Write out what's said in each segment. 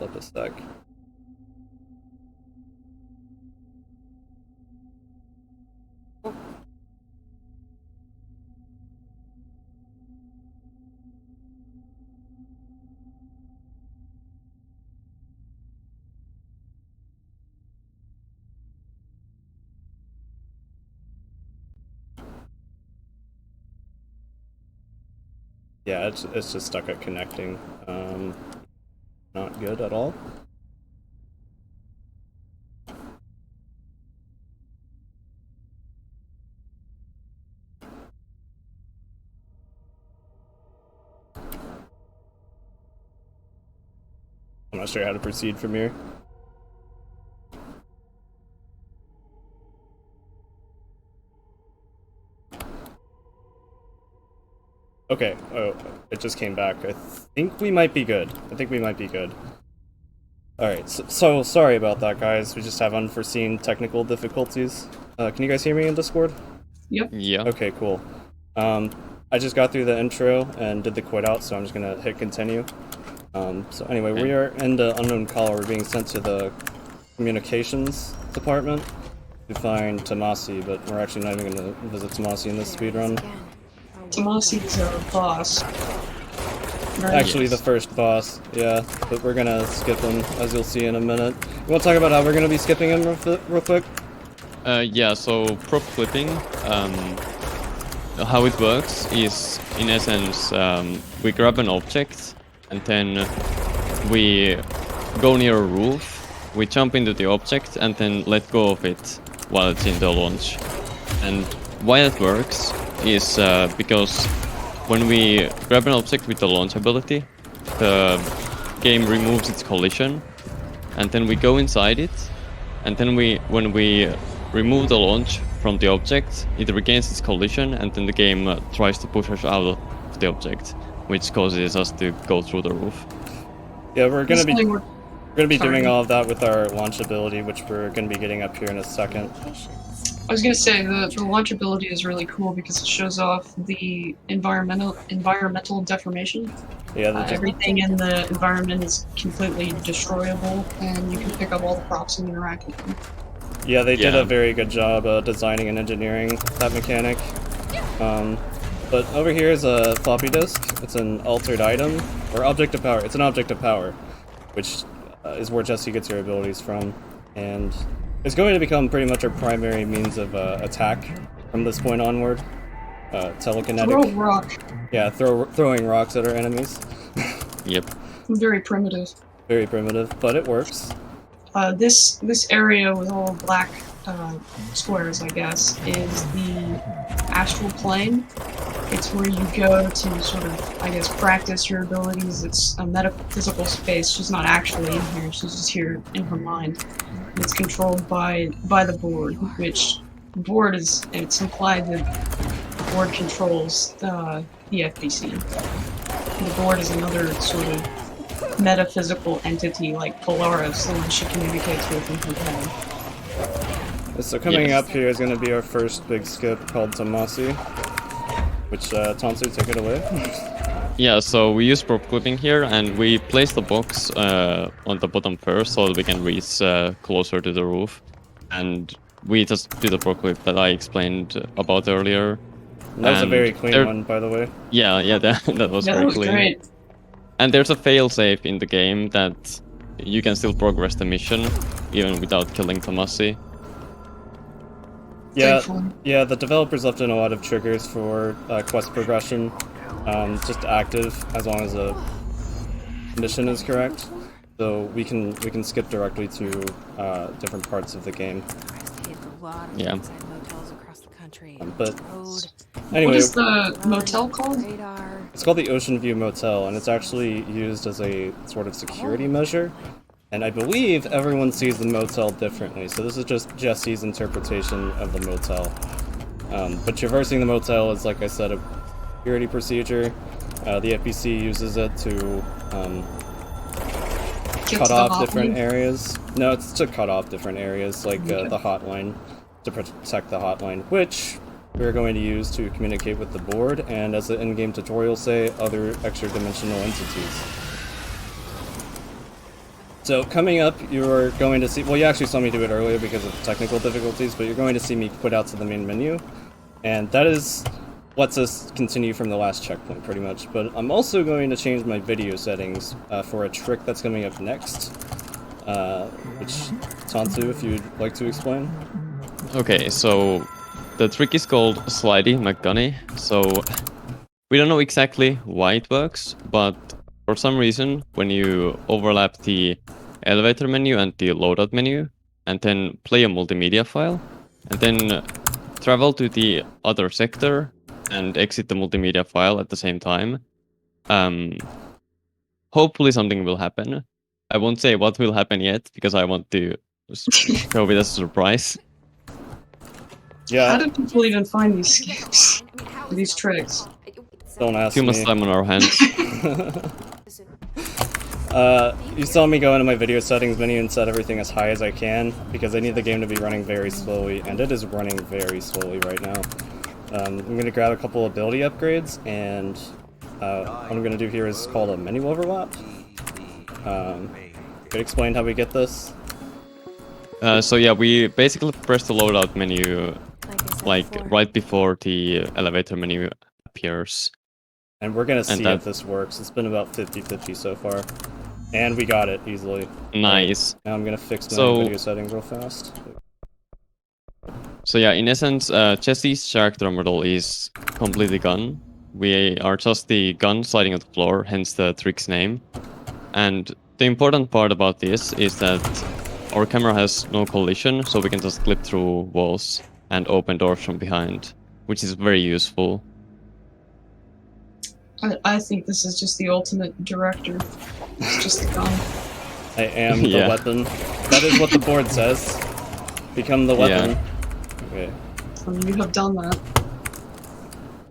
Hold up a sec. Yeah, it's just stuck at connecting. Not good at all. I'm not sure how to proceed from here. Okay, oh, it just came back. I think we might be good. Alright, so sorry about that, guys. We just have unforeseen technical difficulties. Can you guys hear me in Discord? Yep. Yeah. Okay, cool. I just got through the intro and did the quit out, so I'm just gonna hit continue. So anyway, we are in the unknown caller. We're being sent to the communications department to find Tomasi, but we're actually not even gonna visit Tomasi in this speedrun. Tomasi's our boss. Right. Actually, the first boss, yeah, but we're gonna skip him, as you'll see in a minute. You wanna talk about how we're gonna be skipping him real quick? Yeah, so prop clipping, how it works is, in essence, we grab an object, and then we go near a roof, we jump into the object, and then let go of it while it's in the launch. And why it works is because when we grab an object with the launch ability, the game removes its collision, and then we go inside it, and then when we remove the launch from the object, it regains its collision, and then the game tries to push us out of the object, which causes us to go through the roof. Yeah, we're gonna be doing all of that with our launch ability, which we're gonna be getting up here in a second. I was gonna say the launch ability is really cool because it shows off the environmental deformation. Yeah, everything in the environment is completely destroyable, and you can pick up all the props and interact with them. Yeah, they did a very good job designing and engineering that mechanic. But over here is a floppy disk. It's an altered item, or object of power. It's an object of power, which is where Jesse gets her abilities from, and it's going to become pretty much our primary means of attack from this point onward. Telekinetic. Throw rock. Yeah, throwing rocks at our enemies. Yep. Very primitive. Very primitive, but it works. This area with all black squares, I guess, is the astral plane. It's where you go to sort of, I guess, practice your abilities. It's a metaphysical space. She's not actually in here. She's just here in her mind. It's controlled by the board, which the board is. It's implied that the board controls the FBC. The board is another sort of metaphysical entity like Polaris that she communicates with in her head. So coming up here is going to be our first big skip called Tomasi, which Tonsu, take it away. Yeah, so we use prop clipping here, and we place the box on the bottom first so that we can reach closer to the roof. And we just do the prop clip that I explained about earlier. That was a very clean one, by the way. Yeah, that was very clean. Great. And there's a failsafe in the game that you can still progress the mission even without killing Tomasi. Yeah, the developers left in a lot of triggers for quest progression. Just active as long as the condition is correct. So we can skip directly to different parts of the game. Yeah. But anyway, what is the motel called? It's called the Ocean View Motel, and it's actually used as a sort of security measure. And I believe everyone sees the motel differently, so this is just Jesse's interpretation of the motel. But traversing the motel is, like I said, a security procedure. The FBC uses it to cut off different areas. No, it's to cut off different areas, like the hotline, to protect the hotline, which we're going to use to communicate with the board, and as the in-game tutorials say, other extra-dimensional entities. So coming up, you're going to see, well, you actually saw me do it earlier because of technical difficulties, but you're going to see me quit out to the main menu. And that is lets us continue from the last checkpoint, pretty much. But I'm also going to change my video settings for a trick that's coming up next, which, Tantu, if you'd like to explain. Okay, so the trick is called Slidey McGunny. So we don't know exactly why it works, but for some reason, when you overlap the elevator menu and the loadout menu, and then play a multimedia file, and then travel to the other sector and exit the multimedia file at the same time, hopefully something will happen. I won't say what will happen yet, because I want to show it as a surprise. Yeah. How do people even find these skips? These tricks? Don't ask Too me. much time on our hands. You saw me go into my video settings menu and set everything as high as I can, because I need the game to be running very slowly, and it is running very slowly right now. I'm going to grab a couple ability upgrades, and what I'm going to do here is called a menu overlap. Could explain how we get this? So yeah, we basically press the loadout menu like right before the elevator menu appears. And we're going to see if this works. It's been about 50-50 so far. And we got it easily. Nice. Now I'm going to fix my video settings real fast. So yeah, in essence, Jesse's character model is completely gone. We are just the gun sliding on the floor, hence the trick's name. And the important part about this is that our camera has no collision, so we can just clip through walls and open doors from behind, which is very useful. I think this is just the ultimate director. It's just the gun. I am the weapon. That is what the board says. Become the weapon. Yeah. Okay. You have done that.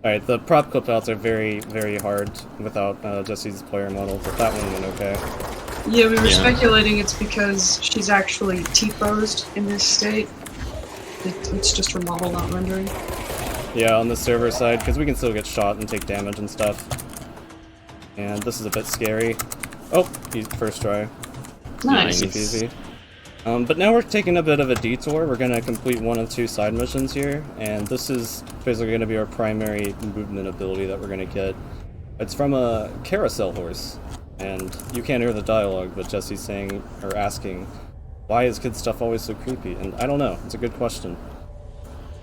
Alright, the prop clip outs are very, very hard without Jesse's player model, but that one went okay. Yeah, we were speculating it's because she's actually T-posed in this state. It's just her model not rendering. Yeah, on the server side, because we can still get shot and take damage and stuff. And this is a bit scary. Oh, first try. Nice. Easy. But now we're taking a bit of a detour. We're going to complete one of two side missions here, and this is basically going to be our primary movement ability that we're going to get. It's from a carousel horse, and you can't hear the dialogue, but Jesse's saying, or asking, why is kid stuff always so creepy? And I don't know, it's a good question.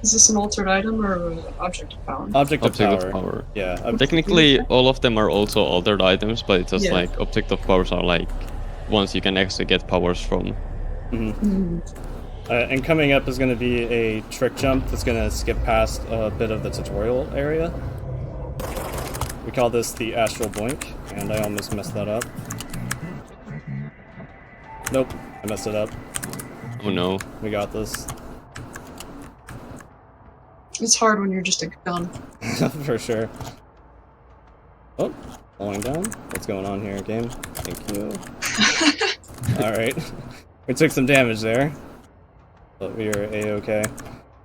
Is this an altered item or an object of power? Object of power. Yeah. Technically, all of them are also altered items, but it's just like object of powers are like ones you can actually get powers from. And coming up is going to be a trick jump that's going to skip past a bit of the tutorial area. We call this the astral blink, and I almost messed that up. Nope, I messed it up. Oh no. We got this. It's hard when you're just a gun. For sure. Oh, falling down. What's going on here, game? Thank you. Alright. We took some damage there, but we are a-okay.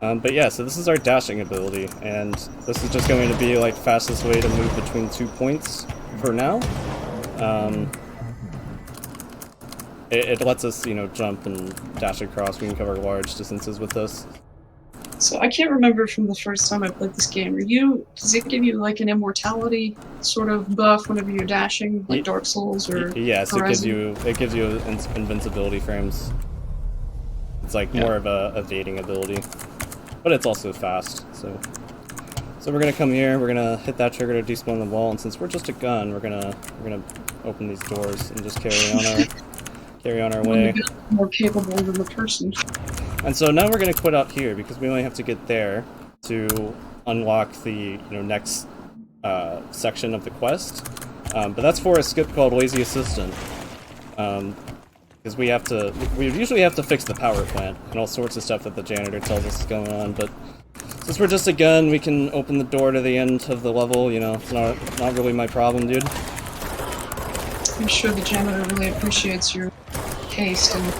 But yeah, so this is our dashing ability, and this is just going to be like fastest way to move between 2 points for now. It lets us, you know, jump and dash across. We can cover large distances with this. So I can't remember from the first time I played this game. Does it give you like an immortality sort of buff whenever you're dashing, like Dark Souls or yes, Horizon? it gives you invincibility frames. It's like more of a evading ability, but it's also fast. So we're gonna come here. We're gonna hit that trigger to despawn the wall, and since we're just a gun, we're gonna open these doors and just carry on our way. More capable than the person. And so now we're going to quit out here because we only have to get there to unlock the next section of the quest. But that's for a skip called Lazy Assistant. Because we usually have to fix the power plant and all sorts of stuff that the janitor tells us is going on. But since we're just a gun, we can open the door to the end of the level. You know, it's not really my problem, dude. I'm sure the janitor really appreciates your haste and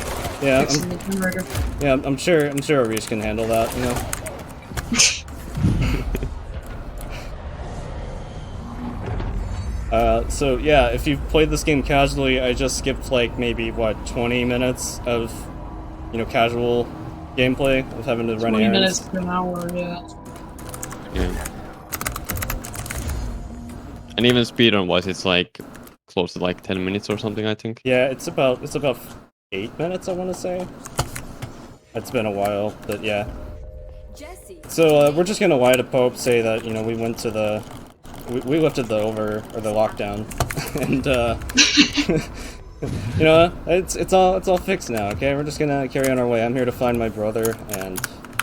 fixing the generator. Yeah, I'm sure Arish can handle that, you know. So yeah, if you've played this game casually, I just skipped like maybe, what, 20 minutes of, casual gameplay of having to run 20 errands. minutes to an hour, yeah. Yeah. And even speedrun wise, it's like close to like 10 minutes or something, I think. Yeah, it's about 8 minutes, I want to say. It's been a while, but yeah. So we're just gonna lie to Pope, say that we went to we lifted the lockdown, and it's all fixed now. Okay, we're just gonna carry on our way. I'm here to find my brother, and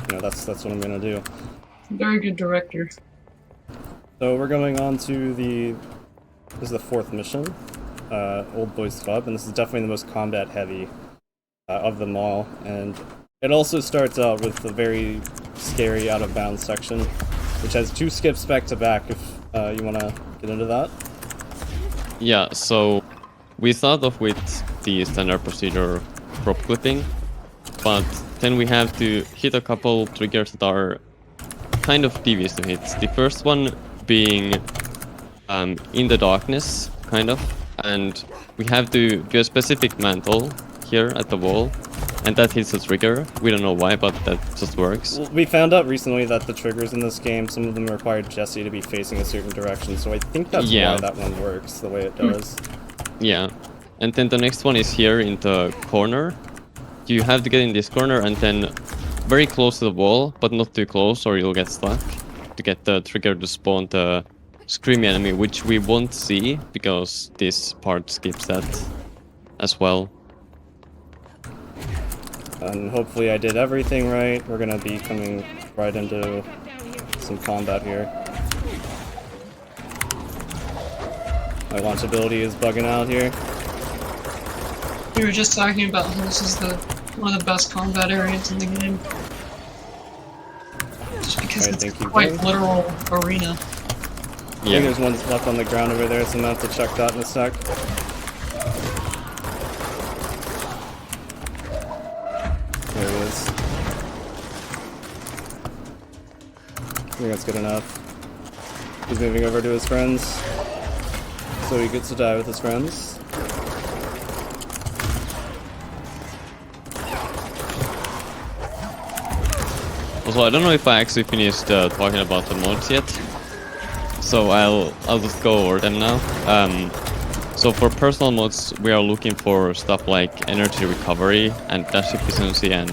that's what I'm gonna do. Very good director. So we're going on to this is the 4th mission, Old Boys Club, and this is definitely the most combat heavy of them all, and it also starts out with a very scary out of bounds section, which has 2 skips back to back. If you want to get into that. Yeah, so we start off with the standard procedure prop clipping, but then we have to hit a couple triggers that are kind of devious to hit. The first one being in the darkness, kind of, and we have to do a specific mantle here at the wall, and that hits the trigger. We don't know why, but that just works. Well, we found out recently that the triggers in this game, some of them require Jesse to be facing a certain direction, so I think that's why that one works the way it does. Yeah, and then the next one is here in the corner. You have to get in this corner and then very close to the wall, but not too close or you'll get stuck, to get the trigger to spawn the screamy enemy, which we won't see because this part skips that as well. And hopefully I did everything right. We're gonna be coming right into some combat here. My launch ability is bugging out here. We were just talking about how this is one of the best combat areas in the game. Just because it's a quite literal arena. I think there's one left on the ground over there, so I'm gonna have to check that in a sec. There it is. I think that's good enough. He's moving over to his friends, so he gets to die with his friends. Also, I don't know if I actually finished talking about the mods yet, so I'll just go over them now. So for personal mods, we are looking for stuff like energy recovery and dash efficiency and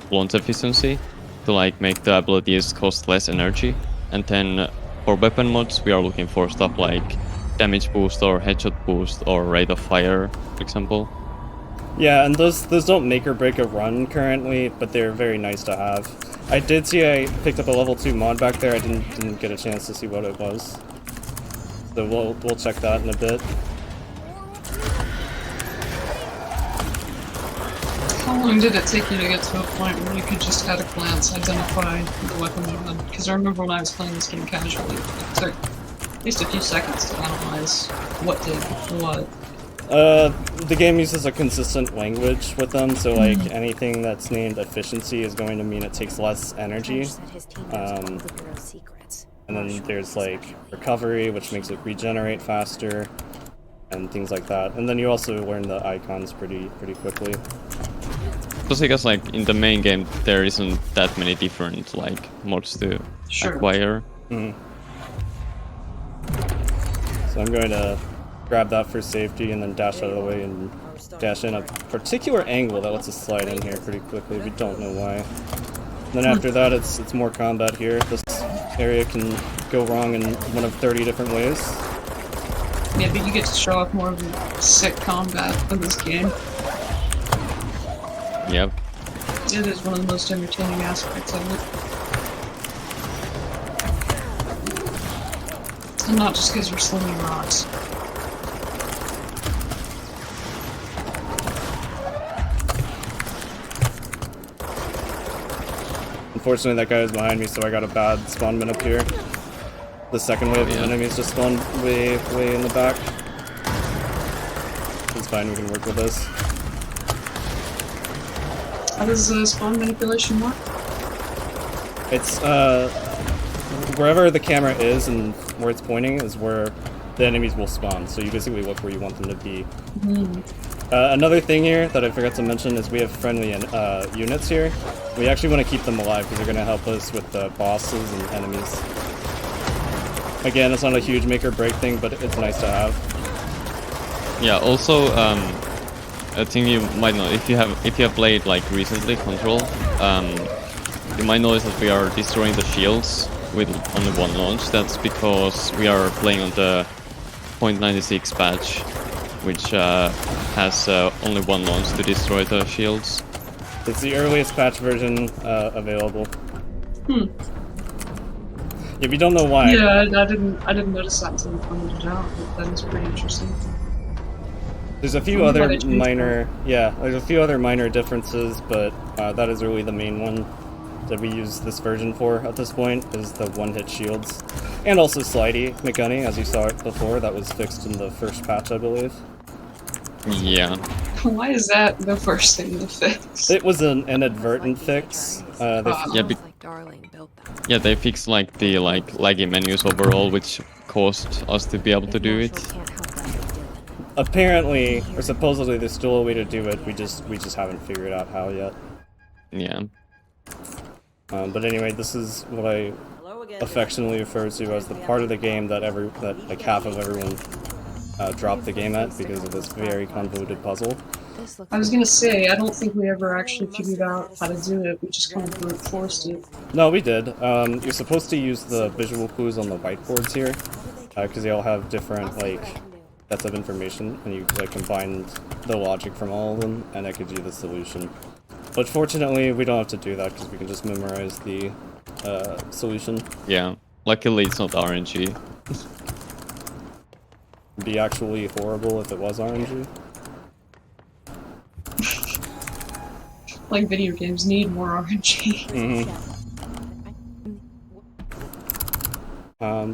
launch efficiency to like make the abilities cost less energy. And then for weapon mods, we are looking for stuff like damage boost or headshot boost or rate of fire, for example. Yeah, and those don't make or break a run currently, but they're very nice to have. I did see I picked up a level 2 mod back there. I didn't get a chance to see what it was, so we'll check that in a bit. How long did it take you to get to a point where you could just at a glance identify the weapon you had? Because I remember when I was playing this game casually, it took at least a few seconds to analyze what did what. The game uses a consistent language with them, so like anything that's named efficiency is going to mean it takes less energy. And then there's like recovery, which makes it regenerate faster, and things like that. And then you also learn the icons pretty quickly. Just because like in the main game there isn't that many different like mods to acquire. So I'm going to grab that for safety and then dash out of the way and dash in a particular angle that lets us slide in here pretty quickly. We don't know why. And then after that, it's more combat here. This area can go wrong in one of 30 different ways. Yeah, but you get to show off more of the sick combat of this game. Yep. It is one of the most entertaining aspects of it. And not just because you're slinging rocks. Unfortunately, that guy was behind me, so I got a bad spawnman up here. The second wave of enemies just spawned way in the back. It's fine, we can work with this. How does spawn manipulation work? It's, wherever the camera is and where it's pointing is where the enemies will spawn. So you basically look where you want them to be. Mm. Another thing here that I forgot to mention is we have friendly units here. We actually want to keep them alive because they're going to help us with the bosses and enemies. Again, it's not a huge make or break thing, but it's nice to have. Yeah. Also, a thing you might know if you have played like recently Control, you might notice that we are destroying the shields with only one launch. That's because we are playing on the 0.96 patch, which has only one launch to destroy the shields. It's the earliest patch version available. Hmm. If you don't know why, Yeah, I didn't notice that until you pointed it out. But that is pretty interesting. there's a few Why other they changed minor, there's a few other minor differences, but that is really the main one that we use this version for at this point, is the one-hit shields. And also slidey McGunny, as you saw it before, that was fixed in the first patch, I believe. Yeah. Why is that the first thing to fix? It was an inadvertent fix. Yeah, they fixed like the laggy menus overall, which caused us to be able to do it. Apparently, or supposedly, there's still a way to do it. We just haven't figured out how yet. Yeah. But anyway, this is what I affectionately refer to as the part of the game that like half of everyone dropped the game at because of this very convoluted puzzle. I was gonna say, I don't think we ever actually figured out how to do it. We just kind of brute forced it. No, we did. You're supposed to use the visual clues on the whiteboards here, because they all have different like sets of information, and you like combine the logic from all of them, and that gives you the solution. But fortunately, we don't have to do that because we can just memorize the solution. Yeah. Luckily, it's not RNG. It'd be actually horrible if it was RNG. Like, video games need more RNG.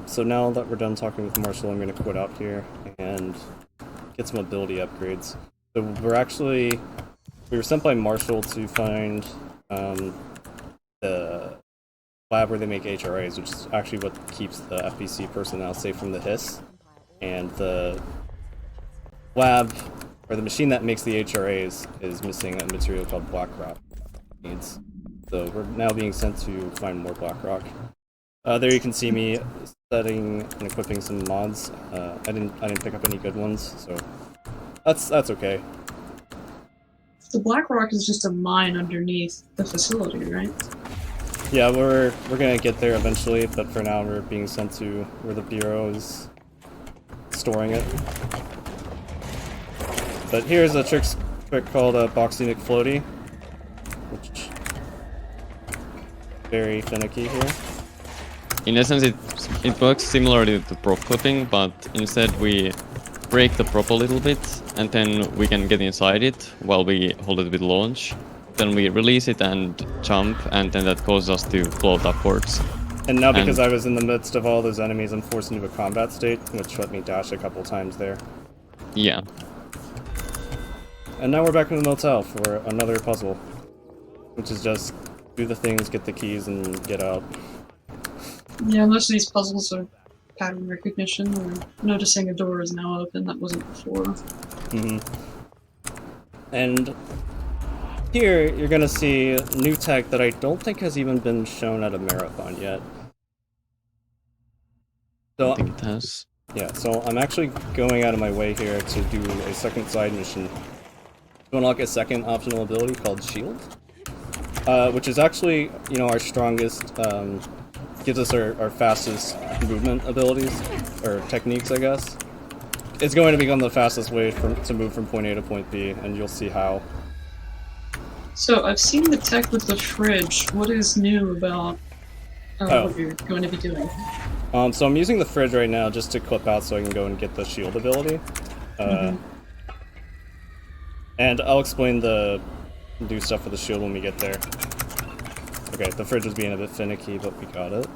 So now that we're done talking with Marshall, I'm going to quit out here and get some ability upgrades. So we were sent by Marshall to find the lab where they make HRAs, which is actually what keeps the FBC personnel safe from the hiss. And the lab, or the machine that makes the HRAs, is missing a material called black rock. So we're now being sent to find more black rock. There you can see me setting and equipping some mods. I didn't pick up any good ones, so that's okay. The Black Rock is just a mine underneath the facility, right? Yeah, we're gonna get there eventually, but for now we're being sent to where the Bureau is storing it. But here's a trick called Boxy McFloaty, which very finicky here. In essence, it works similarly to prop clipping, but instead we break the prop a little bit, and then we can get inside it while we hold it with launch. Then we release it and jump, and then that causes us to float upwards. And now because I was in the midst of all those enemies, I'm forced into a combat state, which let me dash a couple times there. Yeah. And now we're back in the motel for another puzzle, which is just do the things, get the keys, and get out. Yeah, most of these puzzles are pattern recognition, or noticing a door is now open that wasn't before. And here you're gonna see new tech that I don't think has even been shown at a marathon yet. So I think it has. yeah, so I'm actually going out of my way here to do a second side mission to unlock a second optional ability called Shield, which is actually, you know, our strongest, gives us our fastest movement abilities, or techniques, I guess. It's going to become the fastest way to move from point A to point B, and you'll see how. So, I've seen the tech with the fridge. What is new about what you're going to be doing? So I'm using the fridge right now just to clip out so I can go and get the shield ability. And I'll explain the new stuff for the shield when we get there. Okay, the fridge was being a bit finicky, but we got it.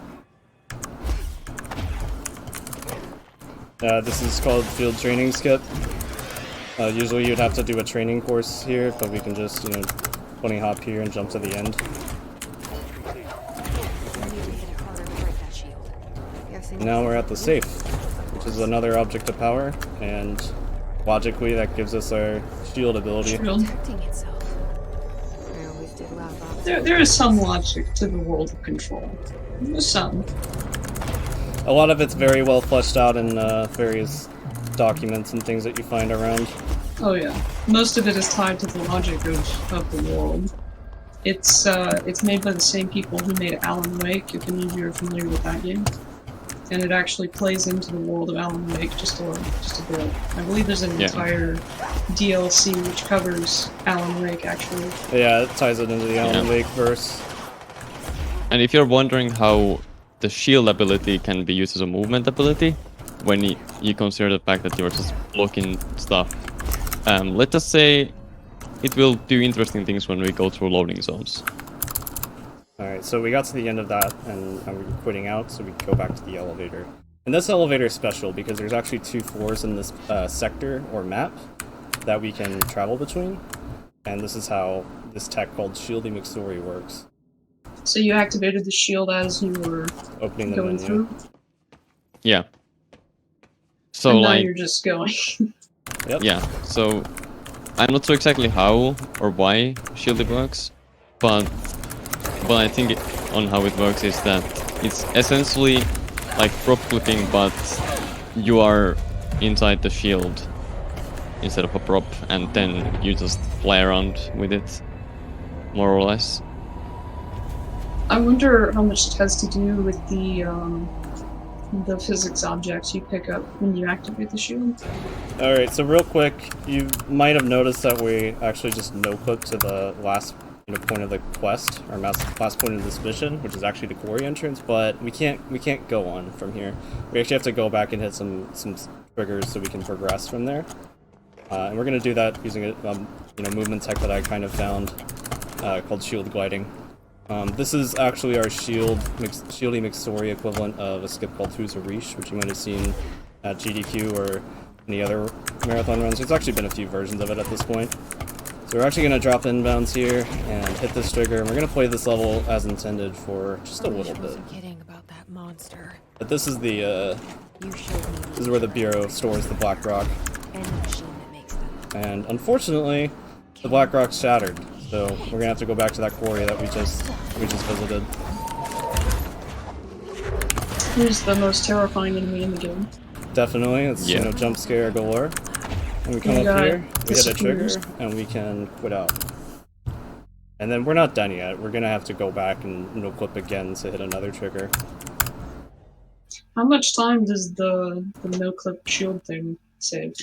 This is called Field Training Skip. Usually you'd have to do a training course here, but we can just, you know, bunny hop here and jump to the end. Now we're at the safe, which which is another object of power, and logically that gives us our shield ability. Shield. There is some logic to the world of control. There's some. A lot of it's very well fleshed out in various documents and things that you find around. Oh yeah. Most of it is tied to the logic of the world. It's made by the same people who made Alan Wake, if any of you are familiar with that game. And it actually plays into the world of Alan Wake just a bit. I believe there's an entire DLC which covers Alan Wake, actually. Yeah, it ties it into the Alan Wake verse. And if you're wondering how the shield ability can be used as a movement ability, when you consider the fact that you're just blocking stuff, let us say it will do interesting things when we go through loading zones. Alright, so we got to the end of that, and we're quitting out, so we go back to the elevator. And this elevator is special because there's actually 2 floors in this sector or map that we can travel between. And this is how this tech called Shieldy McStory works. So you activated the shield as you were Opening the going menu. through? Yeah. So and now like you're just going. Yep. yeah, so I'm not sure exactly how or why Shieldy works, but I think on how it works is that it's essentially like prop clipping, but you are inside the shield instead of a prop, and then you just fly around with it, more or less. I wonder how much it has to do with the physics objects you pick up when you activate the shield. Alright, so real quick, you might have noticed that we actually just no-clipped to the last point of the quest, or last point of this mission, which is actually the quarry entrance, but we can't go on from here. We actually have to go back and hit some triggers so we can progress from there. And we're gonna do that using a movement tech that I kind of found called shield gliding. This is actually our Shieldy McStory equivalent of a skip called Who's a Reach, which you might have seen at GDQ or any other marathon runs. There's actually been a few versions of it at this point. So we're actually going to drop inbounds here and hit this trigger, and we're going to play this level as intended for just a little bit. But this is the this is where the Bureau stores the Black Rock. And unfortunately, the Black Rock's shattered. So we're gonna have to go back to that quarry that we just visited. Who's the most terrifying enemy in the game? Definitely, it's jump scare galore. And we come up here, we hit a trigger, and we can quit out. And then we're not done yet. We're gonna have to go back and no-clip again to hit another trigger. How much time does the no-clip shield thing save?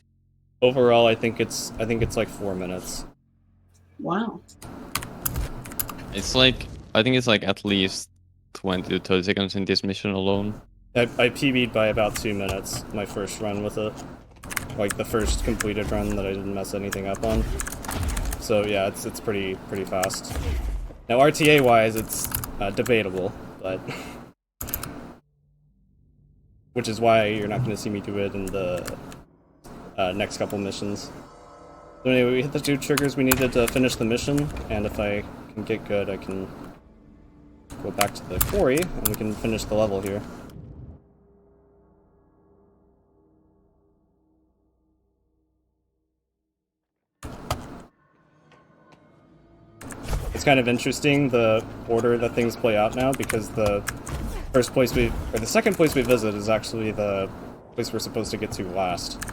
Overall, I think it's like 4 minutes. Wow. It's like, I think it's like at least 20 to 30 seconds in this mission alone. I PB'd by about 2 minutes, my first run with it. Like the first completed run that I didn't mess anything up on. So yeah, it's pretty fast. Now RTA-wise, it's debatable, but... which is why you're not going to see me do it in the next couple missions. So anyway, we hit the 2 triggers we needed to finish the mission, and if I can get good, I can go back to the quarry, and we can finish the level here. It's kind of interesting, the order that things play out now, because the second place we visit is actually the place we're supposed to get to last.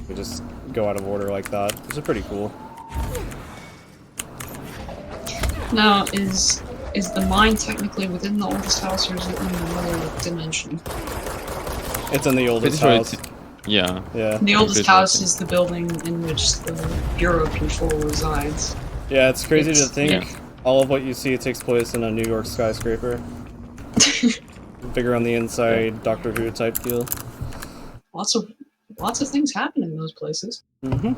We just go out of order like that, which is pretty cool. Now, is the mine technically within the oldest house, or is it in another dimension? It's in the oldest house. Yeah. The oldest house is the building in which the Bureau of Control resides. Yeah, it's crazy to think all of what you see takes place in a New York skyscraper. Bigger on the inside, Doctor Who type deal. Lots of things happen in those places. Mm-hmm.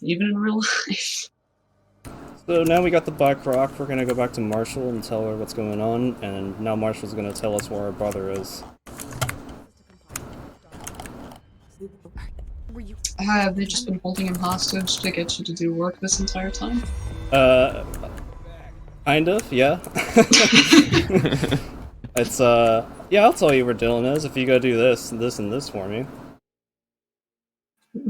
Even in real life. So now we got the Black Rock, we're gonna go back to Marshall and tell her what's going on, and now Marshall's gonna tell us where our brother is. Have they just been holding him hostage to get you to do work this entire time? Kind of, yeah. It's, yeah, I'll tell you where Dylan is if you go do this, and this for me.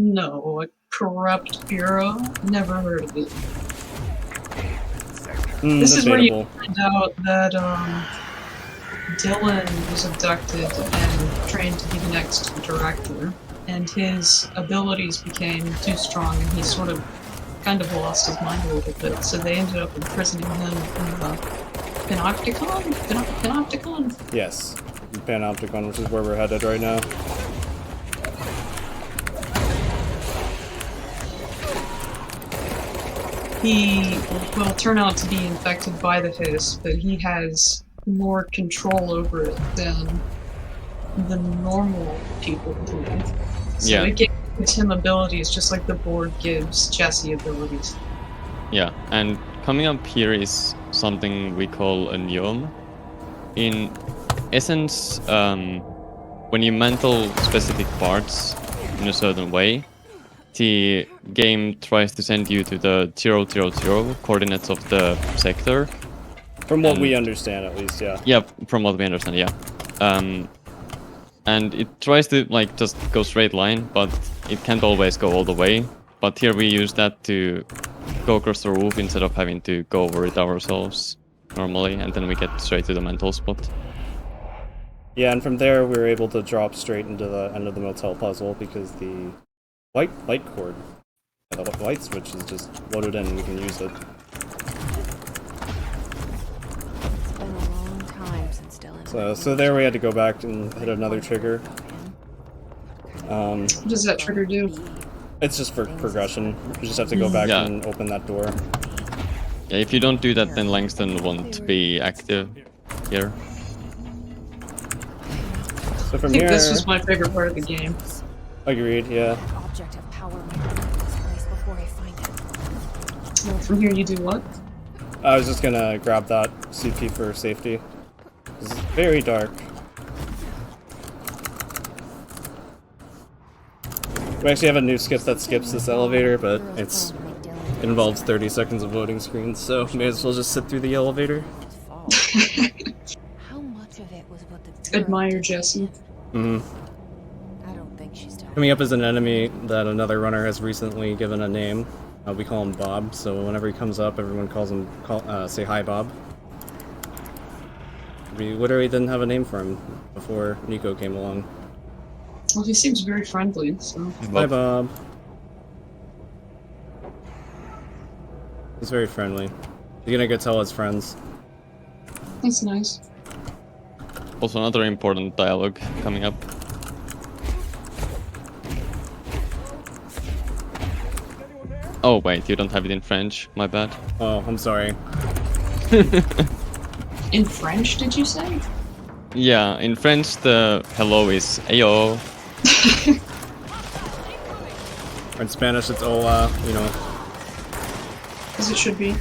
No, a corrupt bureau? Never heard of it. This is where you find out that Dylan was abducted and trained to be the next director, and his abilities became too strong, and he sort of kind of lost his mind a little bit, so they ended up imprisoning him in the Panopticon? Yes, Panopticon, which is where we're headed right now. He will turn out to be infected by the hiss, but he has more control over it than the normal people do. So it gives him abilities just like the board gives Jesse abilities. Yeah, and coming up here is something we call a neom. In essence, when you mental specific parts in a certain way, the game tries to send you to the 000 coordinates of the sector. From what we understand, at least, yeah. Yeah, from what we understand, yeah. And it tries to like just go straight line, but it can't always go all the way. But here we use that to go across the roof instead of having to go over it ourselves normally, and then we get straight to the mental spot. Yeah, and from there we were able to drop straight into the end of the motel puzzle because the white light cord, the light switch is just loaded in and we can use it. It's been a long time since Dylan. So there we had to go back and hit another trigger. What does that trigger do? It's just for progression. You just have to go back and open that door. Yeah, if you don't do that, then Langston won't be active here. So from I think here, this was my favorite part of the game. Agreed, yeah. Object of power might be in this place before I find it. Well, from here you do what? I was just gonna grab that CP for safety. This is very dark. We actually have a new skip that skips this elevator, but it involves 30 seconds of loading screens, so may as well just sit through the elevator. How much of it was what the Admire Jesse. I don't think she's done. Coming up is an enemy that another runner has recently given a name. We call him Bob, so whenever he comes up, everyone calls him, say hi Bob. We literally didn't have a name for him before Nico came along. Well, he seems very friendly, so... Hi Bob. He's very friendly. He's gonna go tell his friends. That's nice. Also another important dialogue coming up. Oh wait, you don't have it in French, my bad. Oh, I'm sorry. In French, did you say? Yeah, in French the hello is ayo. Or in Spanish it's hola, you know. As it should be.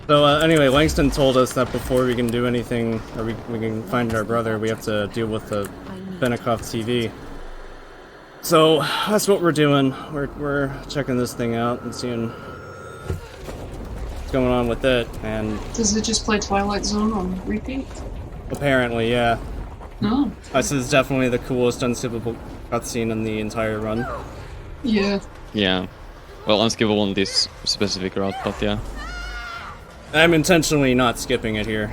So anyway, Langston told us that before we can do anything, or we can find our brother, we have to deal with the Benikoff TV. So that's what we're doing. We're checking this thing out and seeing what's going on with it. And does it just play Twilight Zone on repeat? Apparently, yeah. No. This is definitely the coolest unskippable cutscene in the entire run. Yeah. Yeah. Well, unskippable on this specific route, but yeah. I'm intentionally not skipping it here.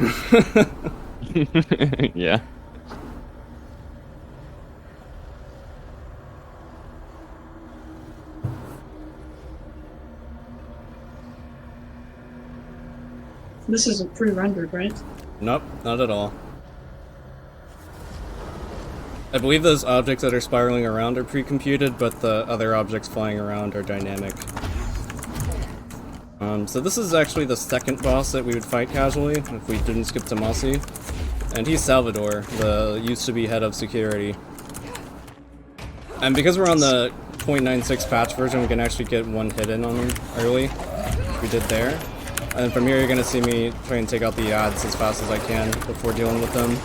Yeah. This isn't pre-rendered, right? Nope, not at all. I believe those objects that are spiraling around are pre-computed, but the other objects flying around are dynamic. So this is actually the second boss that we would fight casually if we didn't skip to Mossy. And he's Salvador, the used-to-be head of security. And because we're on the 0.96 patch version, we can actually get one hit in on him early, which we did there. And from here you're gonna see me try and take out the ads as fast as I can before dealing with them.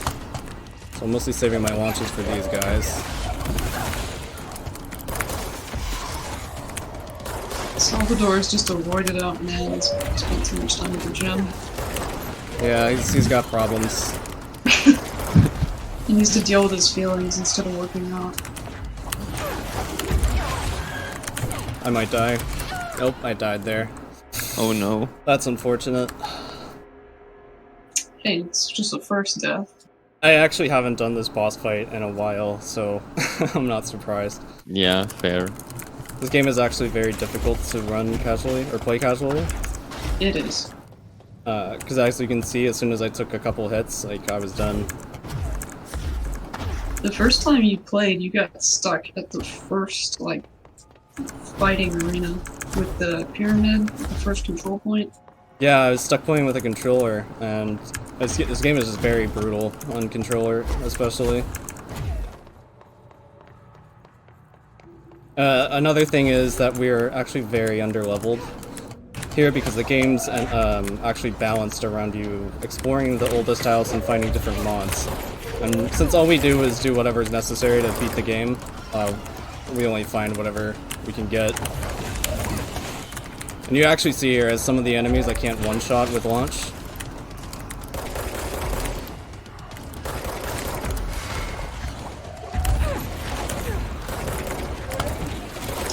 So I'm mostly saving my launches for these guys. Salvador is just a roided out man who's spent too much time at the gym. Yeah, he's got problems. He needs to deal with his feelings instead of working out. I might die. Nope, I died there. Oh no. That's unfortunate. Hey, it's just the first death. I actually haven't done this boss fight in a while, so I'm not surprised. Yeah, fair. This game is actually very difficult to run casually, or play casually. It is. Because as you can see, as soon as I took a couple hits, like, I was done. The first time you played, you got stuck at the first, like, fighting arena with the pyramid, the first control point. Yeah, I was stuck playing with a controller, and this game is just very brutal on controller, especially. Another thing is that we're actually very underleveled here because the game's actually balanced around you exploring the oldest house and finding different mods. And since all we do is do whatever is necessary to beat the game, we only find whatever we can get. And you actually see here as some of the enemies I can't one-shot with launch.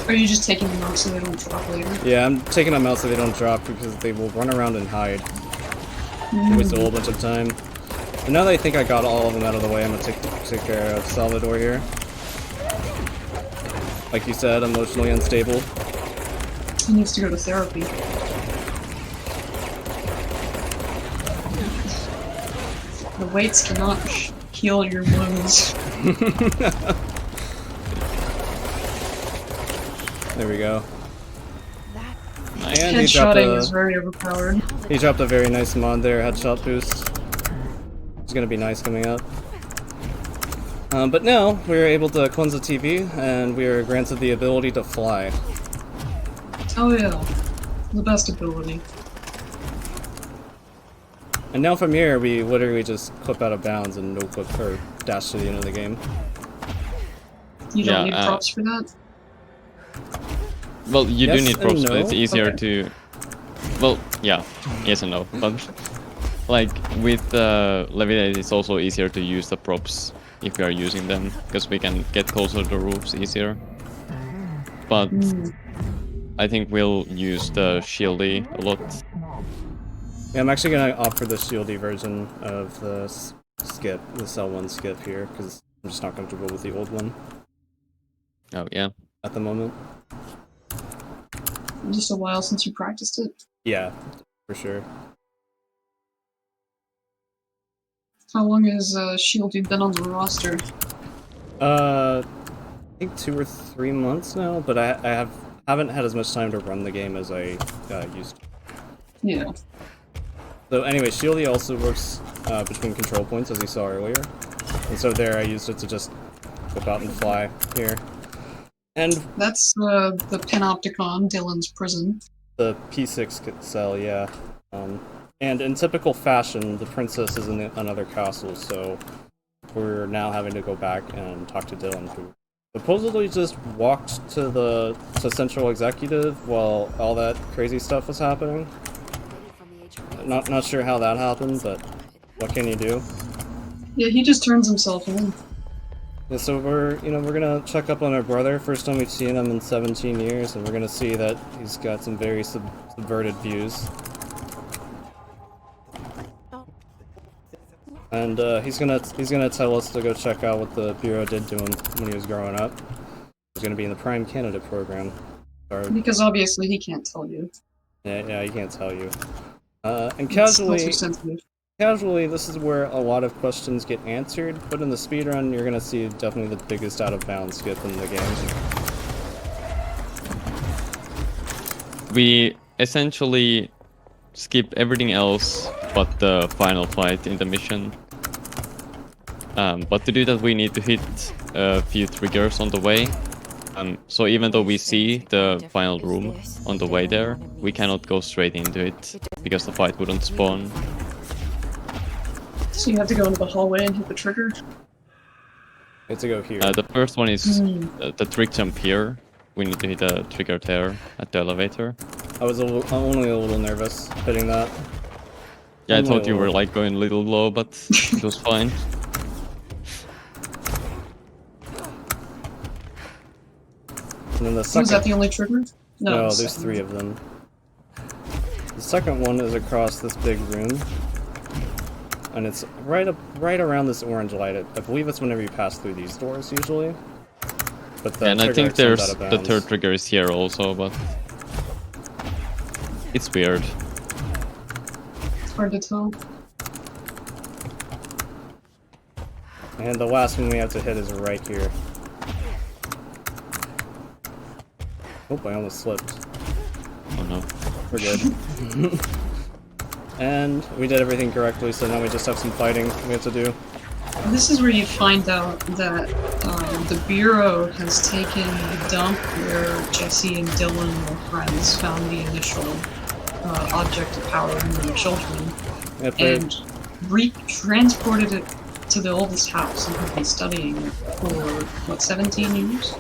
Are you just taking them out so they don't drop later? Yeah, I'm taking them out so they don't drop because they will run around and hide. Waste a whole bunch of time. But now that I think I got all of them out of the way, I'm gonna take care of Salvador here. Like you said, emotionally unstable. He needs to go to therapy. The weights cannot heal your wounds. There we go. Nice. And he dropped Headshotting is very overpowered. a very nice mod there, headshot boost. It's gonna be nice coming up. But now, we're able to cleanse the TV, and we are granted the ability to fly. Oh yeah, the best ability. And now from here, we literally just clip out of bounds and no-clip or dash to the end of the game. You don't Yeah, need props for that? Well, you Yes do need props, and but it's no. easier Okay. to... Well, yeah, yes and no, but... Like, with Levitate, it's also easier to use the props if we are using them, because we can get closer to the roofs easier. But I think we'll use the shieldy a lot. Yeah, I'm actually gonna opt for the shieldy version of the skip, the cell 1 skip here, because I'm just not comfortable with the old one Oh, yeah. at the moment. Just a while since you practiced it. Yeah, for sure. How long has Shieldy been on the roster? I think 2 or 3 months now, but I haven't had as much time to run the game as I used to. Yeah. So anyway, shieldy also works between control points, as you saw earlier. And so there I used it to just whip out and fly here. And That's the Panopticon, Dylan's prison. the P6 cell, yeah. And in typical fashion, the princess is in another castle, so we're now having to go back and talk to Dylan, who supposedly just walked to Central Executive while all that crazy stuff was happening. Not sure how that happened, but what can you do? Yeah, he just turns himself in. Yeah, so we're gonna check up on our brother. First time we've seen him in 17 years, and we're gonna see that he's got some very subverted views. And he's gonna tell us to go check out what the Bureau did to him when he was growing up. He's gonna be in the Prime Candidate program. Or, Because obviously he can't tell you. yeah, he can't tell you. And It's casually, also sensitive. this is where a lot of questions get answered, but in the speedrun, you're gonna see definitely the biggest out-of-bounds skip in the game. We essentially skip everything else but the final fight in the mission. But to do that, we need to hit a few triggers on the way. So even though we see the final room on the way there, we cannot go straight into it because the fight wouldn't spawn. So you have to go into the hallway and hit the trigger? You have to go here. The first one is the trick jump here. We need to hit a trigger there at the elevator. I'm only a little nervous hitting that. Yeah, I Only thought a you were little. like going a little low, but it was fine. And then the Was that second, the only trigger? No, the there's second 3 one. of them. The second one is across this big room. And it's right around this orange light. I believe it's whenever you pass through these doors, usually. But the And I think trigger there's comes out of the bounds. third trigger is here also, but it's weird. It's hard to tell. And the last one we have to hit is right here. Oh, I almost slipped. Oh no. We're good. And we did everything correctly, so now we just have some fighting we have to do. This is where you find out that the Bureau has taken the dump where Jesse and Dylan, their friends, found the initial object of power in their children, If they, and transported it to the oldest house and have been studying it for, what, 17 years?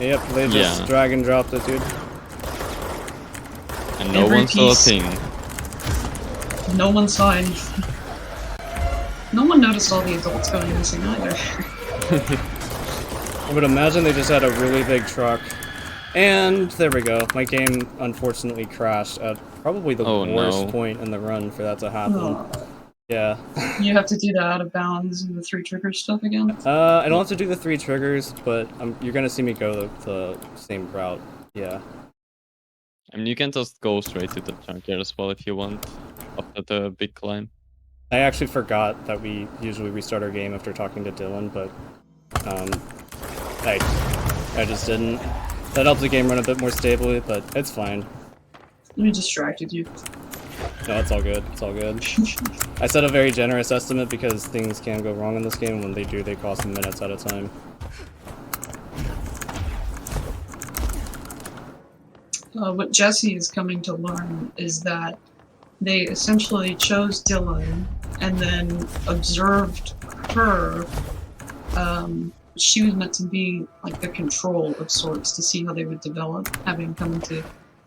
yep, they just Yeah. drag and dropped it, dude. And no Every one saw a piece- thing. No one saw anything. No one noticed all the adults going missing either. I would imagine they just had a really big truck. And there we go. My game unfortunately crashed at probably the Oh, worst no. point in the run for that to happen. Yeah. You have to do the out of bounds and the 3 trigger stuff again? I don't have to do the 3 triggers, but you're gonna see me go the same route. Yeah. I mean, you can just go straight to the junkyard as well if you want, after the big climb. I actually forgot that we usually restart our game after talking to Dylan, but I just didn't. That helps the game run a bit more stably, but it's fine. We distracted you. No, it's all good. It's all good. I set a very generous estimate because things can go wrong in this game. When they do, they cost minutes at a time. What Jesse is coming to learn is that they essentially chose Dylan and then observed her. She was meant to be like the control of sorts to see how they would develop, having come into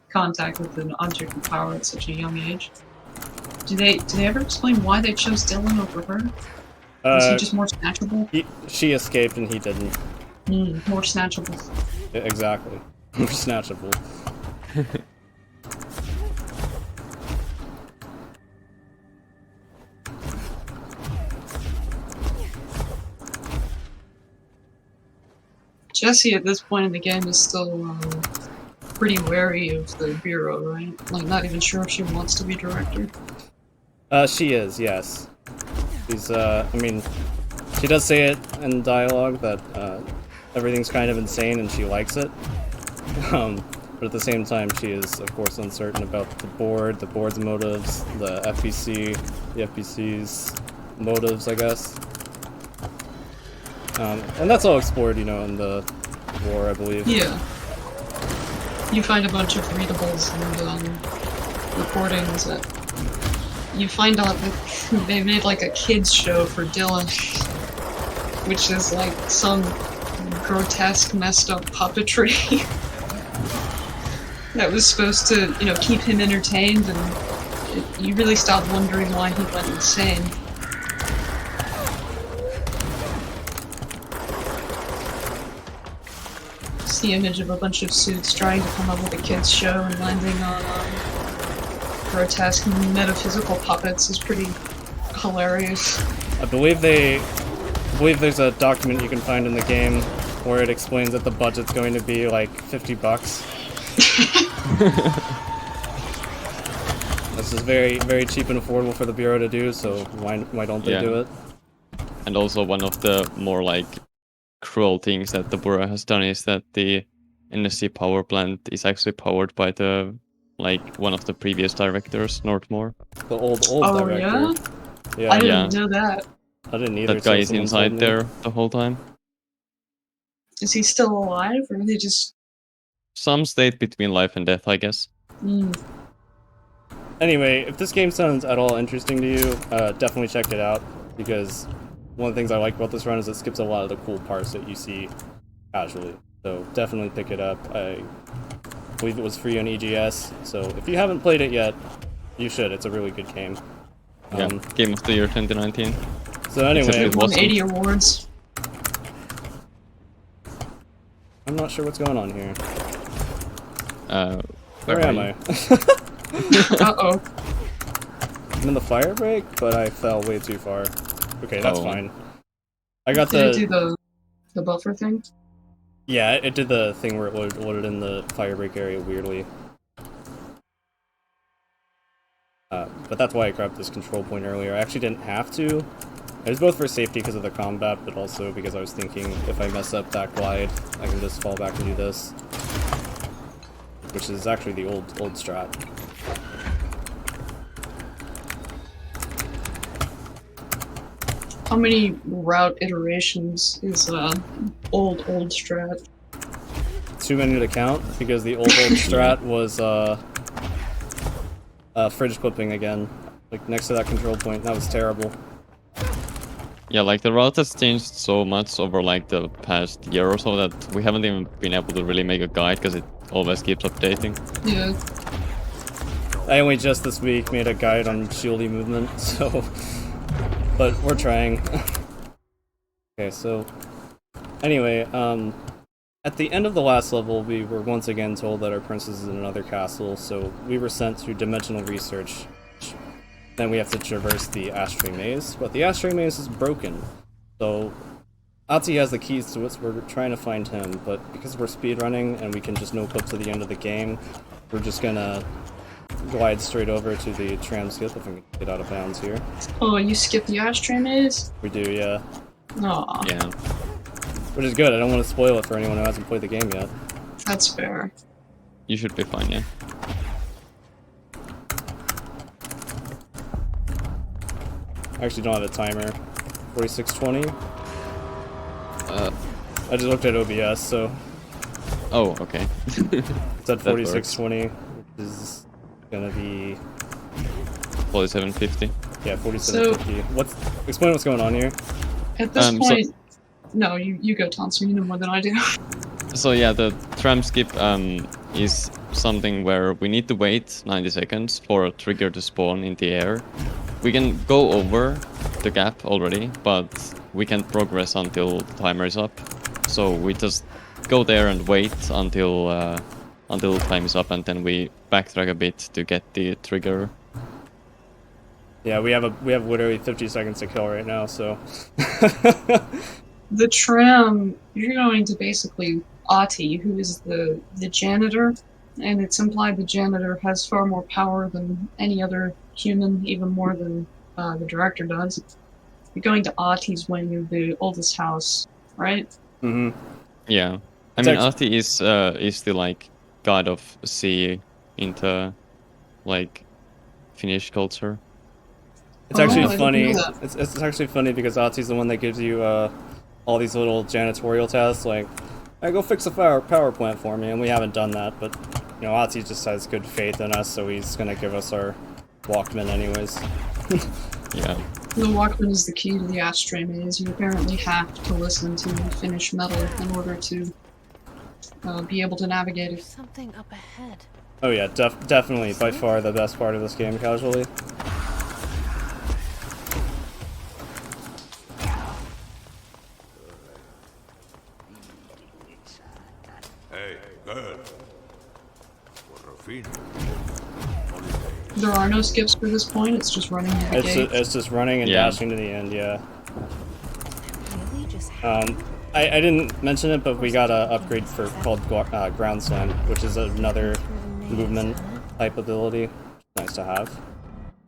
contact with an object of power at such a young age. Do they ever explain why they chose Dylan over her? Was he just more snatchable? She escaped and he didn't. More snatchable. Yeah, exactly. More snatchable. Jesse at this point in the game is still pretty wary of the Bureau, right? Like, not even sure if she wants to be director. She is, yes. She's, I mean, she does say it in dialogue that everything's kind of insane and she likes it. But at the same time, she is, of course, uncertain about the board's motives, the FPC's motives, I guess. And that's all explored, you know, in the lore, I believe. Yeah. You find a bunch of readables and recordings that you find out that they made like a kids show for Dylan, which is like some grotesque, messed up puppetry that was supposed to, you know, keep him entertained, and you really stopped wondering why he went insane. It's the image of a bunch of suits trying to come up with a kids show and landing on grotesque metaphysical puppets is pretty hilarious. I believe there's a document you can find in the game where it explains that the budget's going to be like $50. This is very, very cheap and affordable for the Bureau to do, so why don't they do it? And also one of the more like cruel things that the Bureau has done is that the NSC power plant is actually powered by the one of the previous directors, Northmore. The old Oh, director. yeah? Yeah, I didn't know that. I didn't either. That guy so is someone inside told me. there the whole time. Is he still alive, or are they just... Some state between life and death, I guess. Anyway, if this game sounds at all interesting to you, definitely check it out, because one of the things I like about this run is it skips a lot of the cool parts that you see casually. So definitely pick it up. I believe it was free on EGS, so if you haven't played it yet, you should. It's a really good game. Yeah, Game of the Year 2019. So anyway, It won wasn't. 80 awards. I'm not sure what's going on here. Where am I? Uh-oh. I'm in the fire break, but I fell way too far. Okay, that's fine. I got Did it do the buffer thing? Yeah, it did the thing where it loaded in the fire break area weirdly. But that's why I grabbed this control point earlier. I actually didn't have to. It was both for safety because of the combat, but also because I was thinking if I mess up that glide, I can just fall back and do this. Which is actually the old strat. How many route iterations is old strat? Too many to count, because the old strat was fridge clipping again. Like next to that control point, that was terrible. Yeah, like the route has changed so much over like the past year or so that we haven't even been able to really make a guide because it always keeps updating. Yeah. I only just this week made a guide on shieldy movement, so... But we're trying. Okay, so... Anyway, at the end of the last level, we were once again told that our princess is in another castle, so we were sent to dimensional research. Then we have to traverse the ashtray maze, but the ashtray maze is broken. So, Ati has the keys to it, so we're trying to find him, but because we're speedrunning and we can just no-clip to the end of the game, we're just gonna glide straight over to the tram skip if I can get out of bounds here. Oh, you skipped the ashtray maze? We do, yeah. Aw. Yeah. Which is good, I don't want to spoil it for anyone who hasn't played the game yet. That's fair. You should be fine, yeah. I actually don't have a timer. 4620? I just looked at OBS, so... Oh, okay. It's at 4620, which is gonna be... 4750. Yeah, 4750. Explain what's going on here. At this point... No, you go, Thompson, you know more than I do. So yeah, the tram skip is something where we need to wait 90 seconds for a trigger to spawn in the air. We can go over the gap already, but we can't progress until the timer is up. So we just go there and wait until time is up, and then we backtrack a bit to get the trigger. Yeah, we have literally 50 seconds to kill right now, so... The tram, you're going to basically Ati, who is the janitor, and it's implied the janitor has far more power than any other human, even more than the director does. You're going to Ati's wing of the oldest house, right? Mm-hmm. Yeah. I mean, Ati is the, like, god of sea into, like, Finnish culture. It's actually funny. It's actually funny because Ati's the one that gives you all these little janitorial tasks, like, hey, go fix a power plant for me, and we haven't done that, but, you know, Ati just has good faith in us, so he's gonna give us our Walkman anyways. Yeah. The Walkman is the key to the ashtray maze. You apparently have to listen to Finnish metal in order to be able to navigate it. Something up ahead. Oh yeah, definitely, by far the best part of this game, casually. Hey, girl. There are no skips for this point, it's just running to the gate. It's just running and dashing to the end, yeah. Really just I didn't mention it, but we got an upgrade called Ground Slam, which is another movement type ability. Nice to have.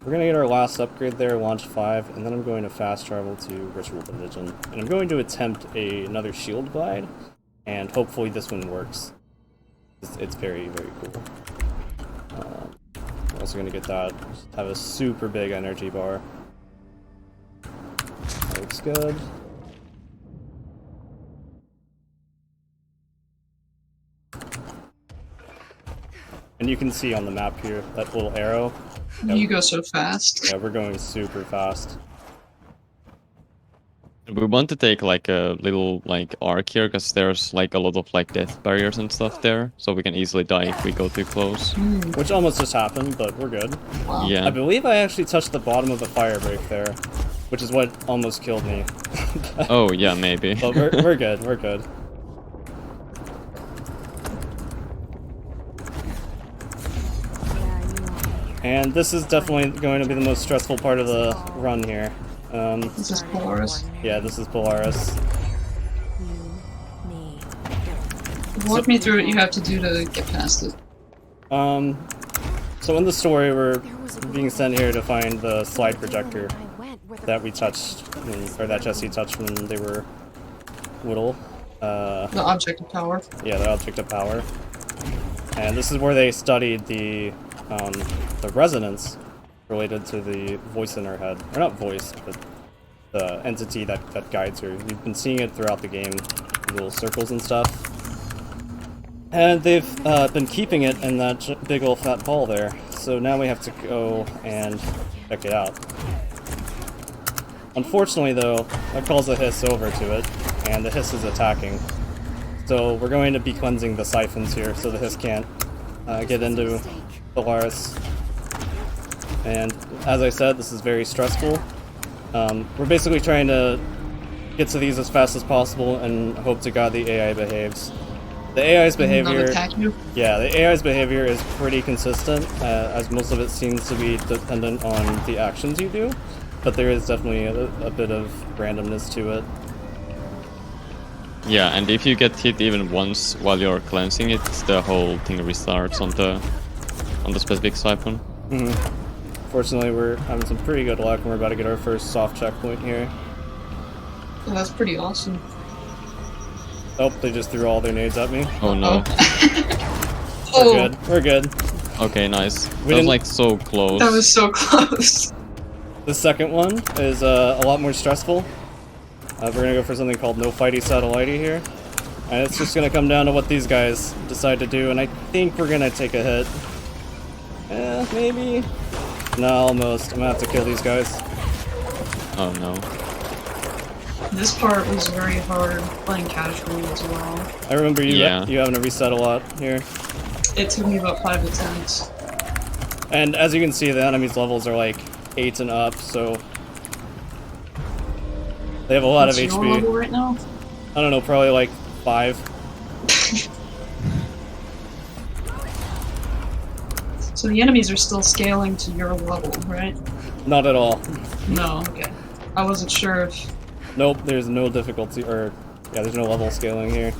We're gonna get our last upgrade there, launch 5, and then I'm going to fast travel to Ritual Division. And I'm going to attempt another shield glide, and hopefully this one works. It's very, very cool. We're also gonna get that, have a super big energy bar. That looks good. And you can see on the map here, that little arrow. You go so fast. Yeah, we're going super fast. We want to take like a little like arc here because there's like a lot of like death barriers and stuff there, so we can easily die if we go too close. Which almost just happened, but we're good. Wow. Yeah. I believe I actually touched the bottom of the fire break there, which is what almost killed me. Oh yeah, maybe. But we're good, we're good. And this is definitely going to be the most stressful part of the run here. This is Polaris. Yeah, this is Polaris. Walk me through what you have to do to get past it. So in the story, we're being sent here to find the slide projector that we touched, or that Jesse touched when they were little. The object of power. Yeah, the object of power. And this is where they studied the resonance related to the voice in her head. Or not voice, but the entity that guides her. You've been seeing it throughout the game, little circles and stuff. And they've been keeping it in that big old fat ball there. So now we have to go and check it out. Unfortunately though, that calls a hiss over to it, and the hiss is attacking. So we're going to be cleansing the siphons here so the hiss can't get into Polaris. And as I said, this is very stressful. We're basically trying to get to these as fast as possible and hope to God the AI behaves. The AI's behavior, yeah, the AI's behavior is pretty consistent, as most of it seems to be dependent on the actions you do, but there is definitely a bit of randomness to it. Yeah, and if you get hit even once while you're cleansing it, the whole thing restarts on the specific siphon. Fortunately, we're having some pretty good luck, and we're about to get our first soft checkpoint here. Yeah, that's pretty awesome. Oh, they just threw all their nades at me. Oh no. We're good. We're good. Okay, nice. That was like so close. That was so close. The second one is a lot more stressful. We're gonna go for something called no fighty satellitey here. And it's just gonna come down to what these guys decide to do, and I think we're gonna take a hit. Maybe? No, almost. I'm gonna have to kill these guys. Oh no. This part was very hard playing casually as well. I remember you Yeah. you having to reset a lot here. It took me about 5 attempts. And as you can see, the enemies' levels are like 8 and up, so they have a lot What's of your HP. level right now? I don't know, probably like 5. So the enemies are still scaling to your level, right? Not at all. No, okay. I wasn't sure if... Nope, there's no difficulty, or yeah, there's no level scaling here.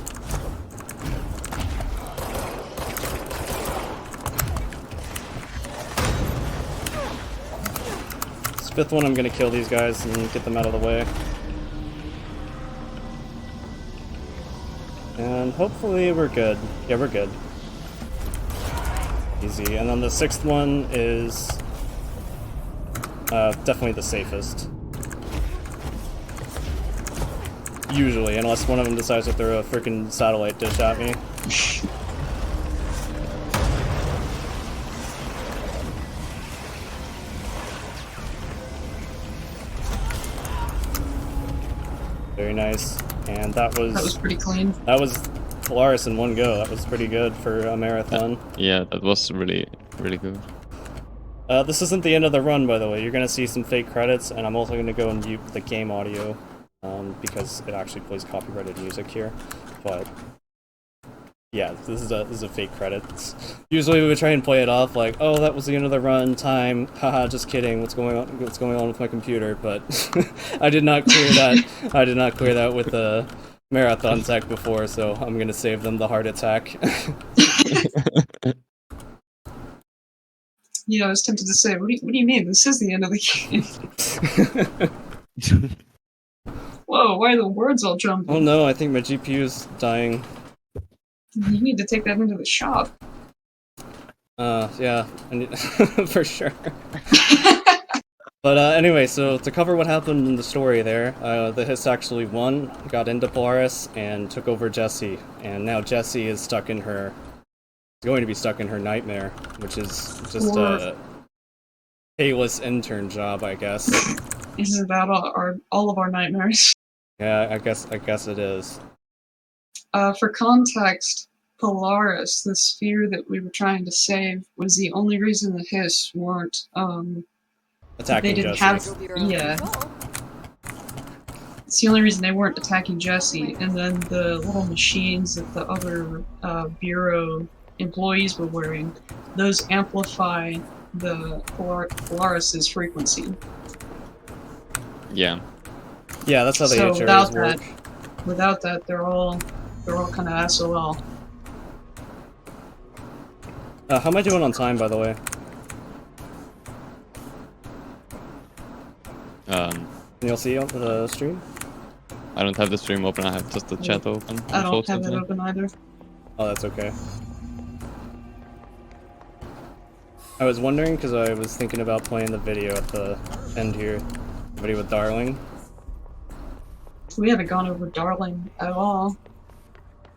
This fifth one, I'm gonna kill these guys and get them out of the way. And hopefully we're good. Yeah, we're good. Easy. And then the sixth one is definitely the safest. Usually, unless one of them decides to throw a freaking satellite dish at me. Very nice. And that was pretty clean. That was Polaris in one go. That was pretty good for a marathon. Yeah, that was really, really good. This isn't the end of the run, by the way. You're gonna see some fake credits, and I'm also gonna go and mute the game audio. Because it actually plays copyrighted music here, but yeah, this is a fake credits. Usually we would try and play it off like, oh, that was the end of the run time, haha, just kidding. What's going on with my computer? But I did not clear that. I did not clear that with the marathon tech before, so I'm gonna save them the heart attack. Yeah, I was tempted to say, what do you mean? This is the end of the game. Whoa, why are the words all jumping? Oh no, I think my GPU's dying. You need to take that into the shop. Yeah, I need for sure. But anyway, so to cover what happened in the story there, the Hiss actually won, got into Polaris, and took over Jessie. And now Jessie is stuck in her... going to be stuck in her nightmare, which is just a payless intern job, I guess. Isn't that all of our nightmares? Yeah, I guess it is. For context, Polaris, the sphere that we were trying to save, was the only reason the Hiss weren't, attacking they didn't Jessie. have, yeah. It's the only reason they weren't attacking Jessie, and then the little machines that the other, Bureau employees were wearing, those amplify the Polaris's frequency. Yeah. Yeah, that's how the So HRs work. without that, they're all kind of SOL. How am I doing on time, by the way? Can you see on the stream? I don't have the stream open, I have just the chat open. I don't have it open either. Oh, that's okay. I was wondering, because I was thinking about playing the video at the end here. The video with Darling. We haven't gone over Darling at all.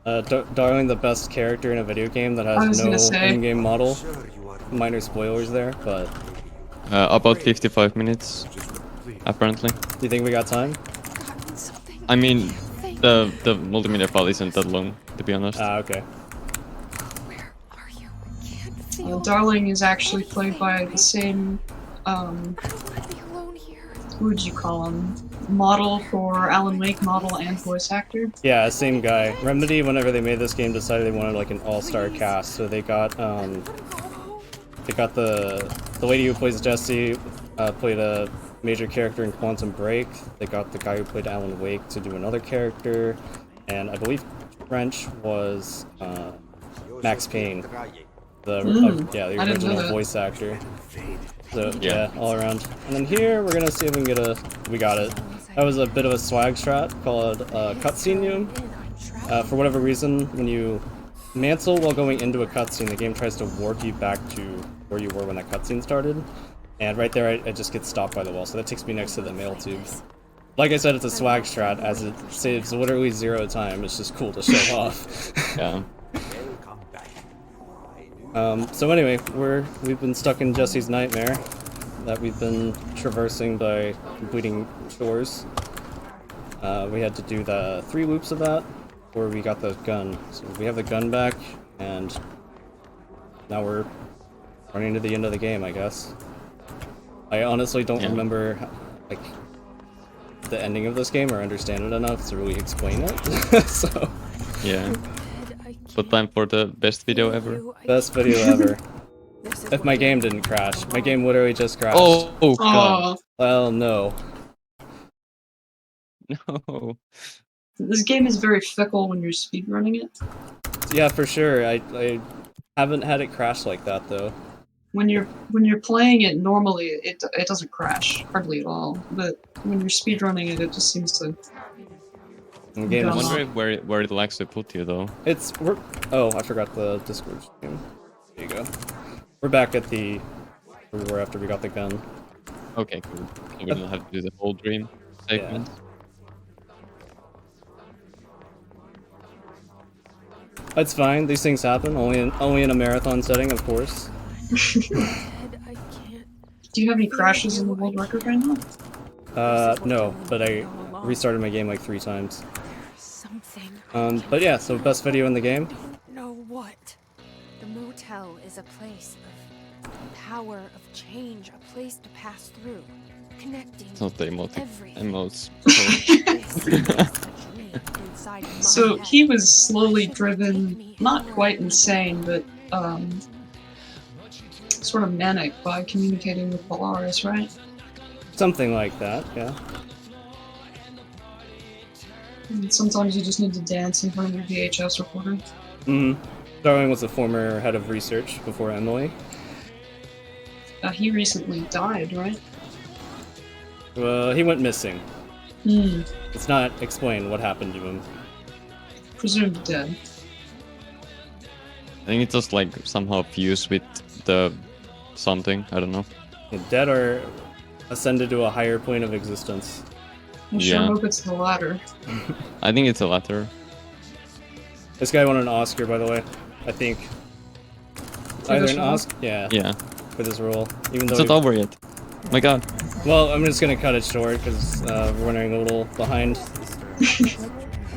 Darling, the best character in a video game that I was has gonna no say. in-game model. Minor spoilers there, but... About 55 minutes, apparently. Do you think we got time? I mean, the multimedia file isn't that long, to be honest. Ah, okay. Where are you? I can't feel. Darling is actually played by the same, I don't want to be alone here. who would you call him? Model for Alan Wake, model and voice actor. Yeah, same guy. Remedy, whenever they made this game, decided they wanted like an all-star cast, so they got the lady who plays Jessie, played a major character in Quantum Break. They got the guy who played Alan Wake to do another character, and I believe French was Max Payne, the I didn't know original that. voice actor. So Yeah. yeah, all around. And then here we're gonna see if we can get we got it. That was a bit of a swag strat called cutscene room. For whatever reason, when you mantle while going into a cutscene, the game tries to warp you back to where you were when that cutscene started. And right there, I just get stopped by the wall, so that takes me next to the mail tube. Like I said, it's a swag strat, as it saves literally 0 time. It's just cool to show off. Yeah. So anyway, we've been stuck in Jesse's nightmare that we've been traversing by completing chores. We had to do the 3 loops of that, where we got the gun. So we have the gun back, and now we're running to the end of the game, I guess. I honestly don't remember, like, the ending of this game or understand it enough to really explain it, so... Yeah. But time for the best video ever. Best video ever. If my game didn't crash. My game literally just crashed. Oh god. Oh, Well, no. No. this game is very fickle when you're speedrunning it. Yeah, for sure. I haven't had it crash like that, though. When you're playing it normally, it doesn't crash hardly at all. But when you're speedrunning it, it just seems to. The game I is wonder where it'll actually put you though. Oh, I forgot the Discord stream. There you go. We're back at where we were after we got the gun. Okay, cool. So we don't have to do the whole dream segment. It's fine. These things happen. Only in a marathon setting, of course. Do you have any crashes in the world record right now? No, but I restarted my game like 3 times. Something. But yeah, so best video in the game. Don't know what. The motel is a place of power, of change, a place to pass through, connecting. It's not the emotes. So he was slowly driven, not quite insane, but sort of manic by communicating with Polaris, right? Something like that, yeah. And sometimes you just need to dance in front of your VHS recorder. Mm-hmm. Darling was a former head of research before Emily. He recently died, right? He went missing. Hmm. It's not explained what happened to him. Presumed dead. I think it's just like somehow fused with the something, I don't know. Dead or ascended to a higher plane of existence. I sure Yeah. hope it's the latter. I think it's the latter. This guy won an Oscar, by the way. I think. For Either this an role? Oscar, yeah, Yeah. for this role. Even It's though. not over yet. My god. Well, I'm just gonna cut it short because we're running a little behind.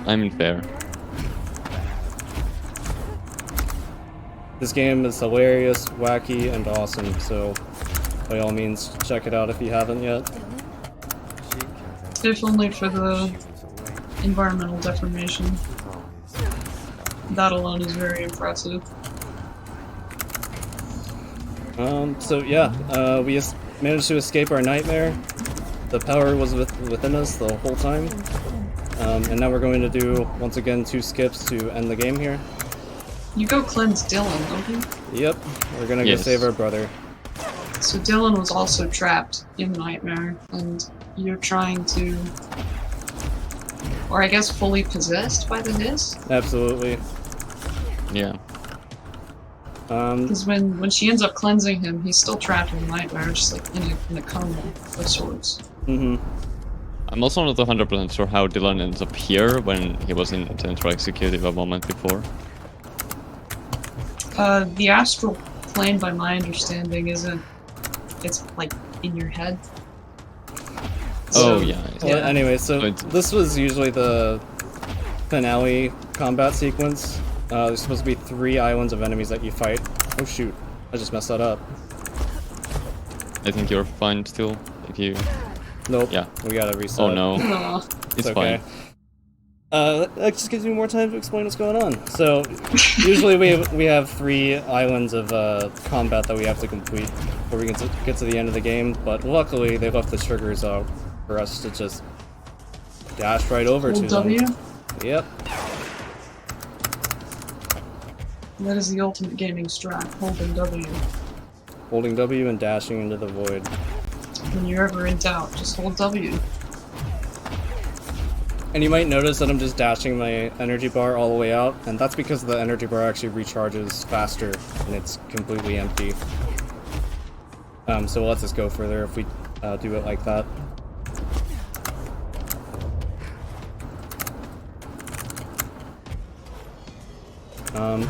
I'm in fair. This game is hilarious, wacky, and awesome. So, by all means, check it out if you haven't yet. If only for the environmental deformation. That alone is very impressive. So yeah, we managed to escape our nightmare. The power was within us the whole time. And now we're going to do, once again, 2 skips to end the game here. You go cleanse Dylan, don't you? Yep, we're gonna go save our brother. So Dylan was also trapped in Nightmare, and you're trying to... Or I guess fully possessed by the hiss? Absolutely. Yeah. Because when she ends up cleansing him, he's still trapped in Nightmare, just like in a coma of sorts. Mm-hmm. I'm also not 100% sure how Dylan ends up here when he was in Central Executive a moment before. The astral plane, by my understanding, isn't... It's, like, in your head. Oh, yeah. Well, anyway, so this was usually the finale combat sequence. There's supposed to be 3 islands of enemies that you fight. Oh shoot, I just messed that up. I think you're fine still, if you... Nope, Yeah. we gotta reset. Oh no, Aw. it's okay. fine. That just gives me more time to explain what's going on. So, usually we have 3 islands of combat that we have to complete before we can get to the end of the game, but luckily they left the triggers out for us to just dash right over to W? them. Yep. That is the ultimate gaming strat, holding W. Holding W and dashing into the void. When you're ever in doubt, just hold W. And you might notice that I'm just dashing my energy bar all the way out, and that's because the energy bar actually recharges faster and it's completely empty. So it lets us go further if we do it like that.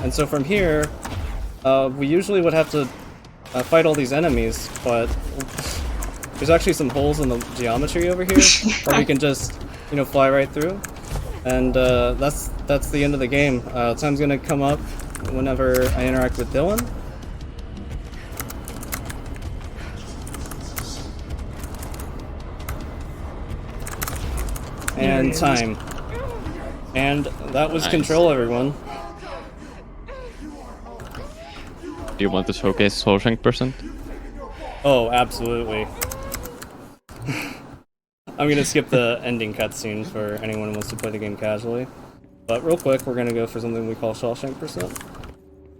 And so from here, we usually would have to fight all these enemies, but there's actually some holes in the geometry over here where we can just, you know, fly right through. And that's the end of the game. Time's gonna come up whenever I interact with Dylan. And time. And that was Nice. Control, everyone. Do you want to showcase Shawshank percent? Oh, absolutely. I'm gonna skip the ending cutscene for anyone who wants to play the game casually. But real quick, we're gonna go for something we call Shawshank percent.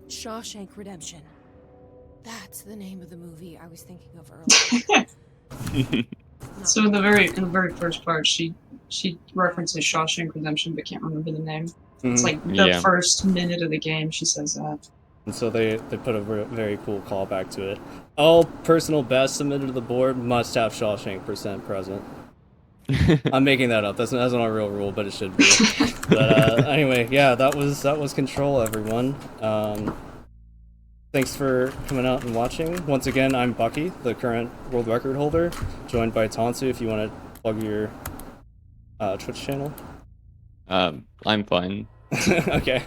Shawshank Redemption. That's the name of the movie I was thinking of earlier. So in the very first part, she references Shawshank Redemption, but can't remember the name. It's like the first minute of the game she says that. And so they put a very cool callback to it. All personal bests submitted to the board must have Shawshank percent present. I'm making that up. That's not a real rule, but it should be. But anyway, yeah, that was Control, everyone. Thanks for coming out and watching. Once again, I'm Bucky, the current world record holder, joined by Tansu. If you want to plug your Twitch channel. I'm fine. Okay.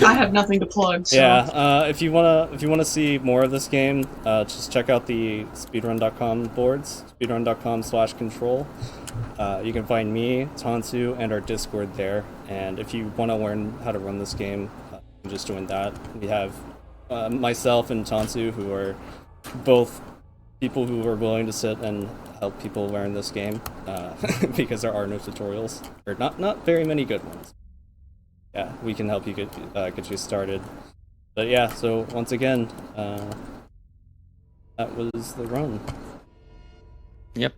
I have nothing to plug. So. Yeah, if you wanna see more of this game, just check out the speedrun.com boards, speedrun.com/control. You can find me, Tansu, and our Discord there. And if you want to learn how to run this game, you can just join that. We have myself and Tansu, who are both people who are willing to sit and help people learn this game, because there are no tutorials, or not very many good ones. Yeah, we can help you get you started. But yeah, so once again, that was the run. Yep.